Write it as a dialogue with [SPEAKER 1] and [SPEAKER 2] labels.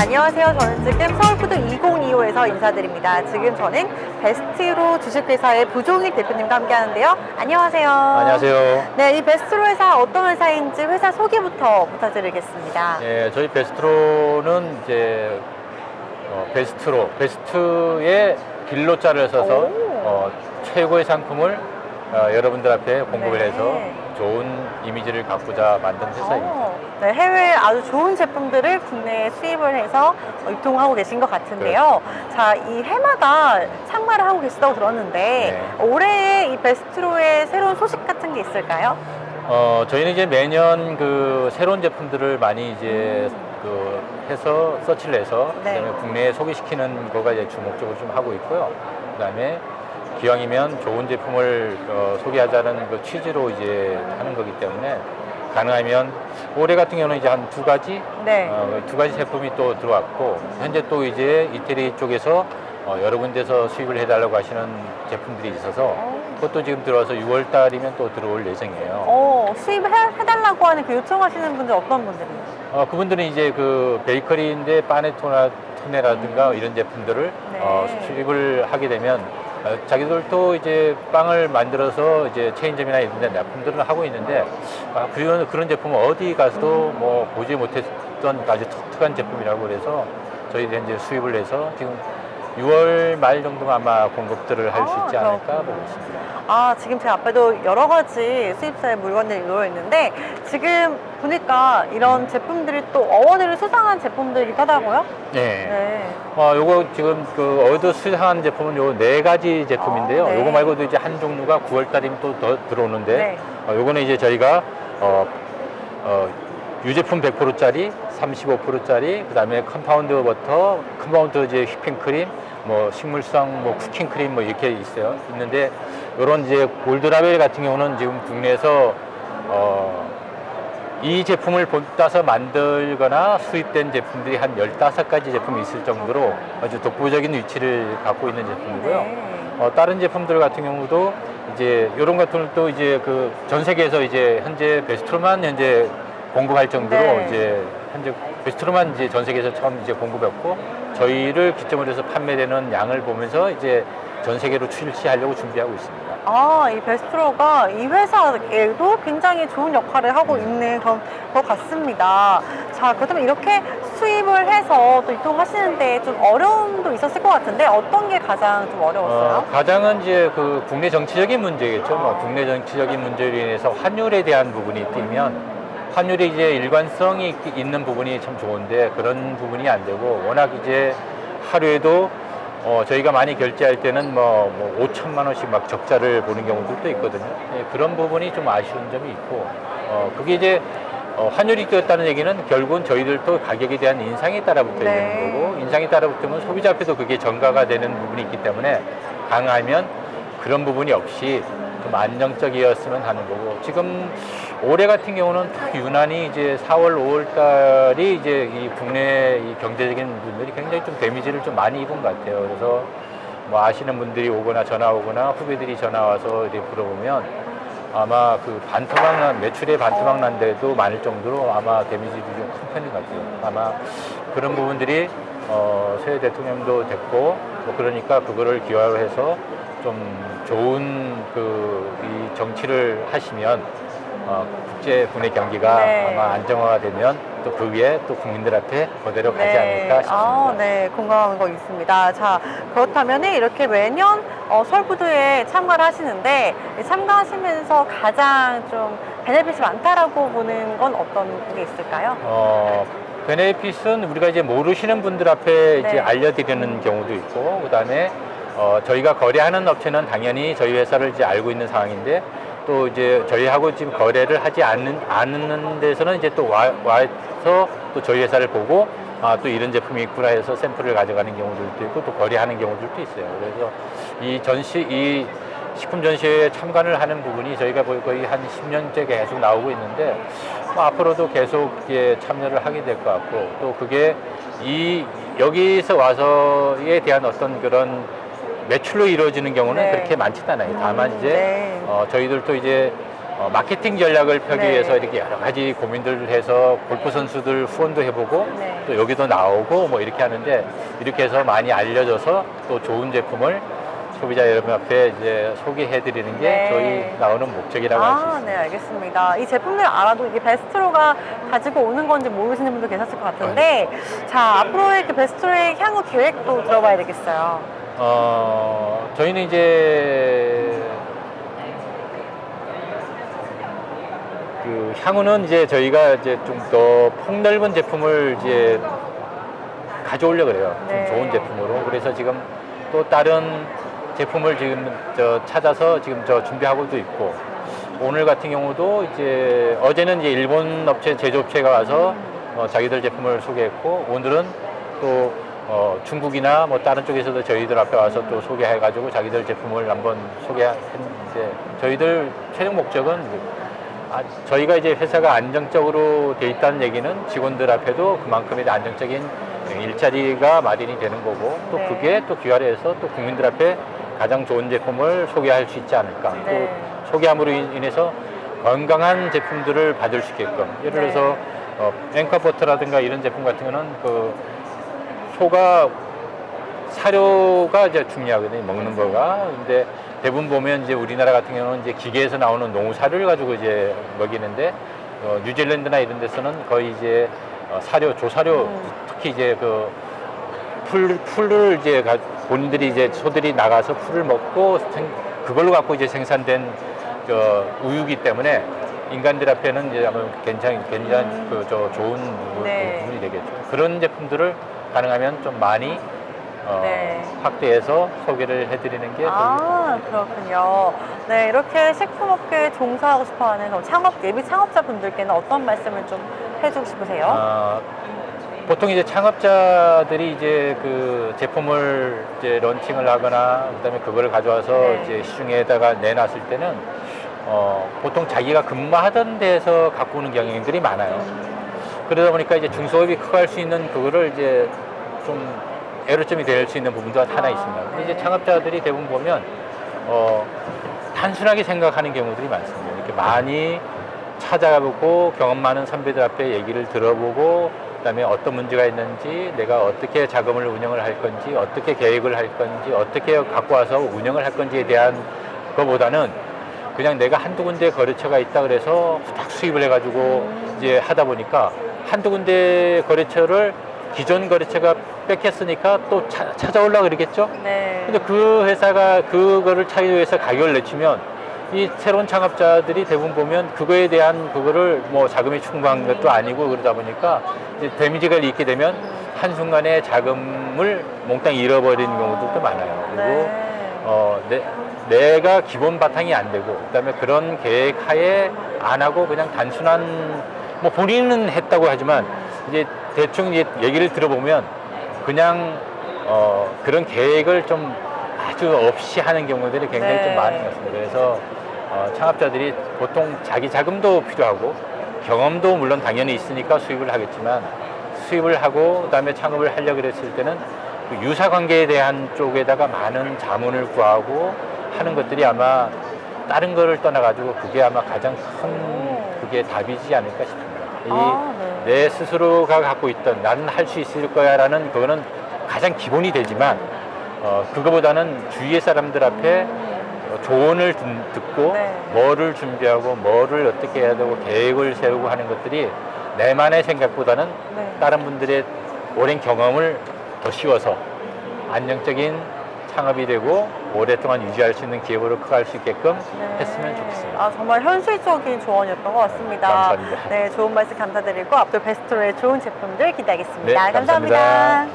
[SPEAKER 1] 안녕하세요. 저는 지금 서울푸드 2025에서 인사드립니다. 지금 저는 베스트로 주식회사의 부종익 대표님과 함께 하는데요. 안녕하세요.
[SPEAKER 2] 안녕하세요.
[SPEAKER 1] 네, 이 베스트로 회사 어떤 회사인지 회사 소개부터 부탁드리겠습니다.
[SPEAKER 2] 예, 저희 베스트로는 이제 베스트의 길로자를 써서 최고의 상품을 여러분들 앞에 공급을
[SPEAKER 1] 네.
[SPEAKER 2] 해서 좋은 이미지를 갖고자 만든 회사입니다.
[SPEAKER 1] 네, 해외 아주 좋은 제품들을 국내에 수입을 해서 유통하고 계신 것 같은데요. 자, 이 해마다 참가를 하고 계시다고 들었는데 올해 이 베스트로의 새로운 소식 같은 게 있을까요?
[SPEAKER 2] 저희는 이제 매년 그 새로운 제품들을 많이 이제 해서 서치를 해서 그다음에 국내에 소개시키는 거가 이제 주목적으로 좀 하고 있고요. 그다음에 기왕이면 좋은 제품을 소개하자는 그 취지로 이제 하는 거기 때문에 가능하면 올해 같은 경우는 이제 한 두 가지, 두 가지 제품이 또 들어왔고 현재 또 이제 이태리 쪽에서 여러 군데서 수입을 해달라고 하시는 제품들이 있어서 그것도 지금 들어와서 6월 달이면 또 들어올 예정이에요.
[SPEAKER 1] 수입을 해달라고 하는 그 요청하시는 분들 어떤 분들인가요?
[SPEAKER 2] 그분들은 이제 그 베이커리인데 파네토네라든가 이런 제품들을 수입을 하게 되면 자기들도 이제 빵을 만들어서 이제 체인점이나 이런 데 납품들을 하고 있는데 그런 제품은 어디 가서도 뭐 보지 못했던 아주 독특한 제품이라고 그래서 저희들이 이제 수입을 해서 지금 6월 말 정도면 아마 공급들을 할 수 있지 않을까 보고 있습니다.
[SPEAKER 1] 지금 제 앞에도 여러 가지 수입사의 물건들이 놓여있는데 지금 보니까 이런 제품들이 또 어워드를 수상한 제품들이기도 하다고요?
[SPEAKER 2] 네. 요거 지금 그 어워드 수상한 제품은 요 4가지 제품인데요. 요거 말고도 이제 한 종류가 9월 달이면 또 더 들어오는데 요거는 이제 저희가 유제품 100%짜리, 35%짜리, 그 다음에 컴파운드 버터, 컴파운드 이제 휘핑크림, 뭐 식물성 뭐 쿠킹크림 뭐 이렇게 있는데 요런 이제 골드라벨 같은 경우는 지금 국내에서 이 제품을 따서 만들거나 수입된 제품들이 한 15가지 제품이 있을 정도로 아주 독보적인 위치를 갖고 있는 제품이고요. 다른 제품들 같은 경우도 이제 이런 것들은 또 이제 그 전 세계에서 이제 현재 베스트로만 현재 공급할 정도로 이제 현재 베스트로만 이제 전 세계에서 처음 이제 공급했고 저희를 기점으로 해서 판매되는 양을 보면서 이제 전 세계로 출시하려고 준비하고 있습니다.
[SPEAKER 1] 이 베스트로가 이 회사에도 굉장히 좋은 역할을 하고 있는 것 같습니다. 자, 그렇다면 이렇게 수입을 해서 또 유통하시는데 좀 어려움도 있었을 것 같은데 어떤 게 가장 좀 어려웠어요?
[SPEAKER 2] 가장은 이제 그 국내 정치적인 문제겠죠. 국내 정치적인 문제로 인해서 환율에 대한 부분이 뜨면 환율이 이제 일관성이 있는 부분이 참 좋은데 그런 부분이 안 되고 워낙 이제 하루에도 저희가 많이 결제할 때는 뭐 5천만 원씩 막 적자를 보는 경우들도 있거든요. 그런 부분이 좀 아쉬운 점이 있고 그게 이제 환율이 뛰었다는 얘기는 결국은 저희들도 가격에 대한 인상에 따라 붙어 있는 거고 인상에 따라 붙으면 소비자 앞에도 그게 전가가 되는 부분이 있기 때문에 가능하면 그런 부분이 없이 좀 안정적이었으면 하는 거고 지금 올해 같은 경우는 유난히 이제 4월, 5월 달이 이제 이 국내 이 경제적인 분들이 굉장히 좀 데미지를 좀 많이 입은 것 같아요. 그래서 뭐 아시는 분들이 오거나 전화 오거나 후배들이 전화 와서 이렇게 물어보면 아마 그 매출의 반토막 난 데도 많을 정도로 아마 데미지도 좀 큰 편인 것 같아요. 아마 그런 부분들이 새 대통령도 됐고 뭐 그러니까 그거를 기화로 해서 좀 좋은 이 정치를 하시면 국제 국내 경기가 아마 안정화가 되면 또 그 위에 또 국민들 앞에 그대로 가지 않을까 싶습니다.
[SPEAKER 1] 공감하는 거 있습니다. 자, 그렇다면 이렇게 매년 서울푸드에 참가를 하시는데 참가하시면서 가장 좀 베네핏이 많다라고 보는 건 어떤 게 있을까요?
[SPEAKER 2] 베네핏은 우리가 이제 모르시는 분들 앞에 이제 알려드리는 경우도 있고 그다음에 저희가 거래하는 업체는 당연히 저희 회사를 이제 알고 있는 상황인데 또 이제 저희하고 지금 거래를 하지 않는 데서는 이제 또 와서 또 저희 회사를 보고 또 이런 제품이 있구나 해서 샘플을 가져가는 경우들도 있고 또 거래하는 경우들도 있어요. 그래서 이 식품 전시회에 참관을 하는 부분이 저희가 거의 한 10년째 계속 나오고 있는데 앞으로도 계속 참여를 하게 될 것 같고 또 그게 여기서 와서에 대한 어떤 그런 매출로 이루어지는 경우는 그렇게 많지는 않아요. 다만 이제 저희들도 이제 마케팅 전략을 펴기
[SPEAKER 1] 네.
[SPEAKER 2] 위해서 이렇게 여러 가지 고민들을 해서 골프 선수들 후원도 해보고
[SPEAKER 1] 네.
[SPEAKER 2] 또 여기도 나오고 뭐 이렇게 하는데 이렇게 해서 많이 알려져서 또 좋은 제품을 소비자 여러분 앞에 이제 소개해드리는 게
[SPEAKER 1] 네.
[SPEAKER 2] 저희 나오는 목적이라고 할 수 있습니다.
[SPEAKER 1] 네, 알겠습니다. 이 제품들 알아도 이게 베스트로가 가지고 오는 건지 모르시는 분도 계셨을 것 같은데, 자, 앞으로의 그 베스트로의 향후 계획도 들어봐야 되겠어요.
[SPEAKER 2] 저희는 이제 그 향후는 이제 저희가 이제 좀 더 폭넓은 제품을 이제 가져오려고 그래요. 좀
[SPEAKER 1] 네.
[SPEAKER 2] 좋은 제품으로. 그래서 지금 또 다른 제품을 지금 찾아서 지금 준비하고도 있고, 오늘 같은 경우도 이제 어제는 이제 일본 업체 제조업체가 와서 자기들 제품을 소개했고, 오늘은 또 중국이나 뭐 다른 쪽에서도 저희들 앞에 와서 또 소개해가지고 자기들 제품을 한번 소개했는데, 저희들 최종 목적은 저희가 이제 회사가 안정적으로 돼 있다는 얘기는 직원들 앞에도 그만큼의 안정적인 일자리가 마련이 되는 거고, 또
[SPEAKER 1] 네.
[SPEAKER 2] 그게 또 기활해서 또 국민들 앞에 가장 좋은 제품을 소개할 수 있지 않을까.
[SPEAKER 1] 네.
[SPEAKER 2] 또 소개함으로 인해서 건강한 제품들을 받을 수 있게끔. 예를
[SPEAKER 1] 네.
[SPEAKER 2] 들어서 앵커버터라든가 이런 제품 같은 거는 그 소가 사료가 이제 중요하거든요, 먹는 거가. 근데 대부분 보면 이제 우리나라 같은 경우는 이제 기계에서 나오는 농 사료를 가지고 이제 먹이는데, 뉴질랜드나 이런 데서는 거의 이제 사료, 조사료, 특히 이제 그 풀을 이제 본인들이 이제 소들이 나가서 풀을 먹고 그걸로 갖고 이제 생산된 우유기 때문에 인간들 앞에는 이제 아마 굉장히 좋은
[SPEAKER 1] 네.
[SPEAKER 2] 부분이 되겠죠. 그런 제품들을 가능하면 좀 많이
[SPEAKER 1] 네.
[SPEAKER 2] 확대해서 소개를 해드리는 게
[SPEAKER 1] 그렇군요. 네, 이렇게 식품업계에 종사하고 싶어하는 예비 창업자분들께는 어떤 말씀을 좀 해주고 싶으세요?
[SPEAKER 2] 보통 이제 창업자들이 이제 그 제품을 이제 런칭을 하거나 그다음에 그거를 가져와서
[SPEAKER 1] 네.
[SPEAKER 2] 이제 시중에다가 내놨을 때는 보통 자기가 근무하던 데서 갖고 오는 경향들이 많아요. 그러다 보니까 이제 중소업이 커갈 수 있는 그거를 이제 좀 애로점이 될 수 있는 부분도 하나 있습니다. 근데 이제
[SPEAKER 1] 네.
[SPEAKER 2] 창업자들이 대부분 보면 단순하게 생각하는 경우들이 많습니다. 이렇게 많이 찾아가보고 경험 많은 선배들 앞에 얘기를 들어보고, 그다음에 어떤 문제가 있는지, 내가 어떻게 자금을 운영을 할 건지, 어떻게 계획을 할 건지, 어떻게 갖고 와서 운영을 할 건지에 대한 것보다는 그냥 내가 한두 군데 거래처가 있다 그래서 딱 수입을 해가지고 이제 하다 보니까 한두 군데 거래처를 기존 거래처가 뺏겼으니까 또 찾아오려고 그러겠죠?
[SPEAKER 1] 네.
[SPEAKER 2] 근데 그 회사가 그거를 차기 위해서 가격을 내치면 이 새로운 창업자들이 대부분 보면 그거에 대한 그거를 뭐 자금이 충분한 것도 아니고, 그러다 보니까 이제 데미지가 있게 되면 한순간에 자금을 몽땅 잃어버리는 경우들도 많아요. 그리고 내가 기본 바탕이 안 되고, 그다음에 그런 계획 하에 안 하고 그냥 단순한 뭐 본인은 했다고 하지만 이제 대충 이제 얘기를 들어보면 그냥 그런 계획을 좀 아주 없이 하는 경우들이 굉장히 좀 많은 것 같습니다. 그래서 창업자들이 보통 자기 자금도 필요하고 경험도 물론 당연히 있으니까 수입을 하겠지만, 수입을 하고 그다음에 창업을 하려고 그랬을 때는 그 유사 관계에 대한 쪽에다가 많은 자문을 구하고 하는 것들이 아마 다른 거를 떠나가지고 그게 아마 가장 큰 그게 답이지 않을까 싶습니다. 내 스스로가 갖고 있던 나는 할 수 있을 거야라는 그거는 가장 기본이 되지만, 그거보다는 주위의 사람들 앞에 조언을 듣고 뭐를 준비하고 뭐를 어떻게 해야 되고 계획을 세우고 하는 것들이 내만의 생각보다는 다른 분들의 오랜 경험을 더 씌워서 안정적인 창업이 되고 오랫동안 유지할 수 있는 기업으로 커갈 수 있게끔 했으면 좋겠습니다.
[SPEAKER 1] 정말 현실적인 조언이었던 것 같습니다.
[SPEAKER 2] 감사합니다.
[SPEAKER 1] 네, 좋은 말씀 감사드리고 앞으로 베스트로의 좋은 제품들 기대하겠습니다.
[SPEAKER 2] 네, 감사합니다.